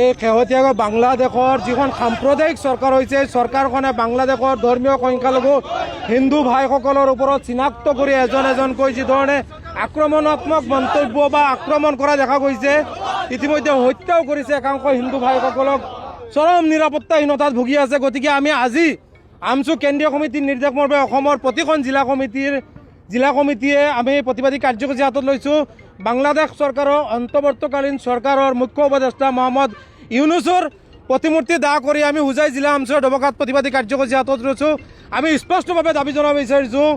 এই শেহতীয়াকৈ বাংলাদেশৰ যিখন সাম্প্ৰদায়িক চৰকাৰ হৈছে, চৰকাৰখনে বাংলাদেশৰ ধৰ্মীয় সংখ্যালঘু হিন্দু ভাইসকলৰ ওপৰত চিনাক্ত কৰি এজন এজনকৈ যিধৰণে আক্ৰমণাত্মক মন্তব্য বা আক্ৰমণ কৰা দেখা গৈছে, ইতিমধ্যে হত্যাও কৰিছে একাংশ হিন্দু ভাইসকলক, চৰম নিৰাপত্তাহীনতাত ভুগি আছে। গতিকে আমি আজি আমছু কেন্দ্ৰীয় সমিতিৰ নিৰ্দেশ মৰ্মে অসমৰ প্ৰতিখন জিলা কমিটিয়ে আমি প্ৰতিবাদী কাৰ্যসূচী হাতত লৈছোঁ। বাংলাদেশ চৰকাৰৰ অন্তৰ্বৰ্তীকালীন চৰকাৰৰ মুখ্য উপদেষ্টা মহম্মদ ইউনুছৰ প্ৰতিমূৰ্তি দাহ কৰি আমি হোজাই জিলা আমছুৰ দবকাত প্ৰতিবাদী কাৰ্যসূচী হাতত লৈছোঁ। আমি স্পষ্টভাৱে দাবী জনাব বিচাৰিছোঁ,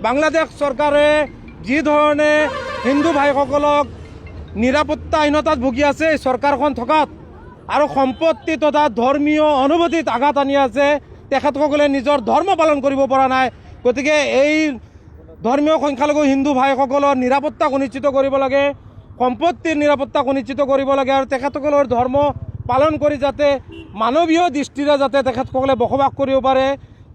বাংলাদেশ চৰকাৰে যি ধৰণে হিন্দু ভাইসকলক নিৰাপত্তাহীনতাত ভুগি আছে এই চৰকাৰখন থকাত আৰু সম্পত্তি তথা ধৰ্মীয় অনুভূতিত আঘাত আনি আছে, তেখেতসকলে নিজৰ ধৰ্ম পালন কৰিব পৰা নাই। গতিকে এই ধৰ্মীয় সংখ্যালঘু হিন্দু ভাইসকলৰ নিৰাপত্তা সুনিশ্চিত কৰিব লাগে, সম্পত্তিৰ নিৰাপত্তা সুনিশ্চিত কৰিব লাগে আৰু তেখেতসকলৰ ধৰ্ম পালন কৰি যাতে মানৱীয় দৃষ্টিৰে যাতে তেখেতসকলে বসবাস কৰিব পাৰে,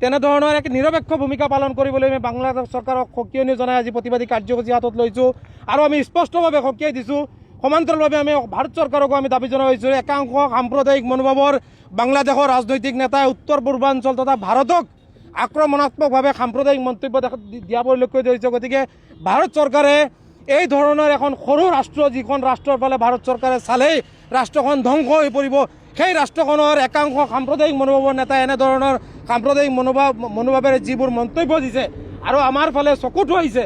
তেনেধৰণৰ এক নিৰপেক্ষ ভূমিকা পালন কৰিবলৈ আমি বাংলাদেশ চৰকাৰক সকিয়নি জনাই আজি প্ৰতিবাদী কাৰ্যসূচী হাতত লৈছোঁ। আৰু আমি স্পষ্টভাৱে সকীয়াই দিছোঁ, সমান্তৰালভাৱে আমি ভাৰত চৰকাৰকো আমি দাবী জনাইছোঁ, একাংশ সাম্প্ৰদায়িক মনোভাৱৰ বাংলাদেশৰ ৰাজনৈতিক নেতাই উত্তৰ পূৰ্বাঞ্চল তথা ভাৰতক আক্ৰমণাত্মকভাৱে সাম্প্ৰদায়িক মন্তব্য দিয়া পৰিলক্ষিত হৈছে। গতিকে ভাৰত চৰকাৰে এই ধৰণৰ এখন সৰু ৰাষ্ট্ৰ, যিখন ৰাষ্ট্ৰৰ ফালে ভাৰত চৰকাৰে চালেই ৰাষ্ট্ৰখন ধ্বংস হৈ পৰিব, সেই ৰাষ্ট্ৰখনৰ একাংশ সাম্প্ৰদায়িক মনোভাৱৰ নেতাই এনেধৰণৰ সাম্প্ৰদায়িক মনোভাৱেৰে যিবোৰ মন্তব্য দিছে আৰু আমাৰ ফালে চকু থুৱাইছে,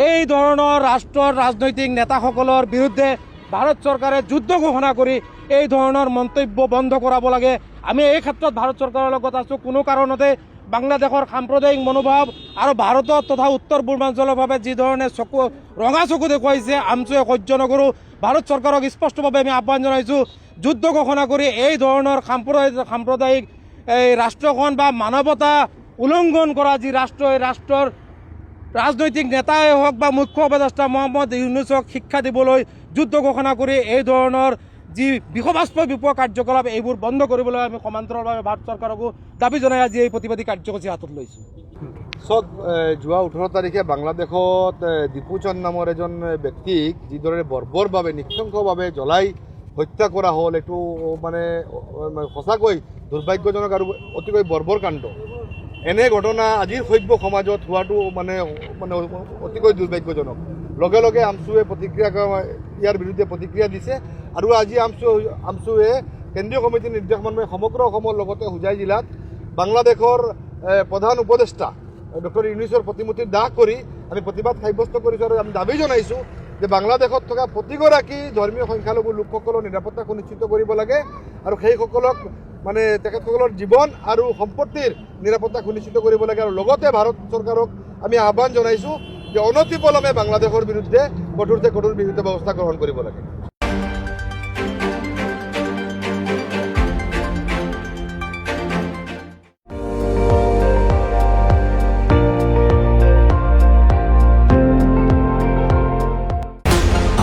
এই ধৰণৰ ৰাষ্ট্ৰৰ ৰাজনৈতিক নেতাসকলৰ বিৰুদ্ধে ভাৰত চৰকাৰে যুদ্ধ ঘোষণা কৰি এই ধৰণৰ মন্তব্য বন্ধ কৰাব লাগে। আমি এই ক্ষেত্ৰত ভাৰত চৰকাৰৰ লগত আছোঁ। কোনো কাৰণতে বাংলাদেশৰ সাম্প্ৰদায়িক মনোভাৱ আৰু ভাৰতত তথা উত্তৰ পূৰ্বাঞ্চলৰ বাবে যি ধৰণে ৰঙা চকু দেখুৱাইছে আমছুৱে সহ্য নকৰোঁ। ভাৰত চৰকাৰক স্পষ্টভাৱে আমি আহ্বান জনাইছোঁ, যুদ্ধ ঘোষণা কৰি এই ধৰণৰ সাম্প্ৰদায়িক এই ৰাষ্ট্ৰখন বা মানৱতা উলংঘন কৰা যি ৰাষ্ট্ৰ, এই ৰাষ্ট্ৰৰ ৰাজনৈতিক নেতাই হওক বা মুখ্য উপদেষ্টা মহম্মদ ইউনুছক শিক্ষা দিবলৈ যুদ্ধ ঘোষণা কৰি এই ধৰণৰ যি বিষবাস্পবিপোৱা কাৰ্যকলাপ এইবোৰ বন্ধ কৰিবলৈ আমি সমান্তৰালভাৱে ভাৰত চৰকাৰকো দাবী জনাই আজি এই প্ৰতিবাদী কাৰ্যসূচী হাতত লৈছোঁ। যোৱা 18 তাৰিখে বাংলাদেশত দীপুচন্দ নামৰ এজন ব্যক্তিক যিদৰে বৰ্বৰভাৱে নৃশংসভাৱে জ্বলাই হত্যা কৰা হ'ল, এইটো মানে সঁচাকৈ দুৰ্ভাগ্যজনক আৰু অতিকৈ বৰ্বৰ কাণ্ড। এনে ঘটনা আজিৰ সভ্য সমাজত হোৱাটো মানে অতিকৈ দুৰ্ভাগ্যজনক। লগে লগে আমছুৱে ইয়াৰ বিৰুদ্ধে প্ৰতিক্ৰিয়া দিছে আৰু আজি আমছুৱে কেন্দ্ৰীয় কমিটিৰ নিৰ্দেশ মৰ্মে সমগ্ৰ অসমৰ লগতে হোজাই জিলাত বাংলাদেশৰ প্ৰধান উপদেষ্টা ডক্টৰ ইউনুছৰ প্ৰতিমূৰ্তি দাহ কৰি আমি প্ৰতিবাদ সাব্যস্ত কৰিছোঁ আৰু আমি দাবী জনাইছোঁ যে বাংলাদেশত থকা প্ৰতিগৰাকী ধৰ্মীয় সংখ্যালঘু লোকসকলৰ নিৰাপত্তা সুনিশ্চিত কৰিব লাগে আৰু সেইসকলক মানে তেখেতসকলৰ জীৱন আৰু সম্পত্তিৰ নিৰাপত্তা সুনিশ্চিত কৰিব লাগে। আৰু লগতে ভাৰত চৰকাৰক আমি আহ্বান জনাইছোঁ যে অনতিপলমে বাংলাদেশৰ বিৰুদ্ধে কঠোৰতে কঠোৰ বিহিত ব্যৱস্থা গ্ৰহণ কৰিব লাগে।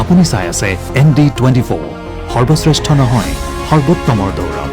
আপুনি চাই আছে ND24, সৰ্বশ্ৰেষ্ঠ নহয় সৰ্বোত্তমৰ দৌৰ।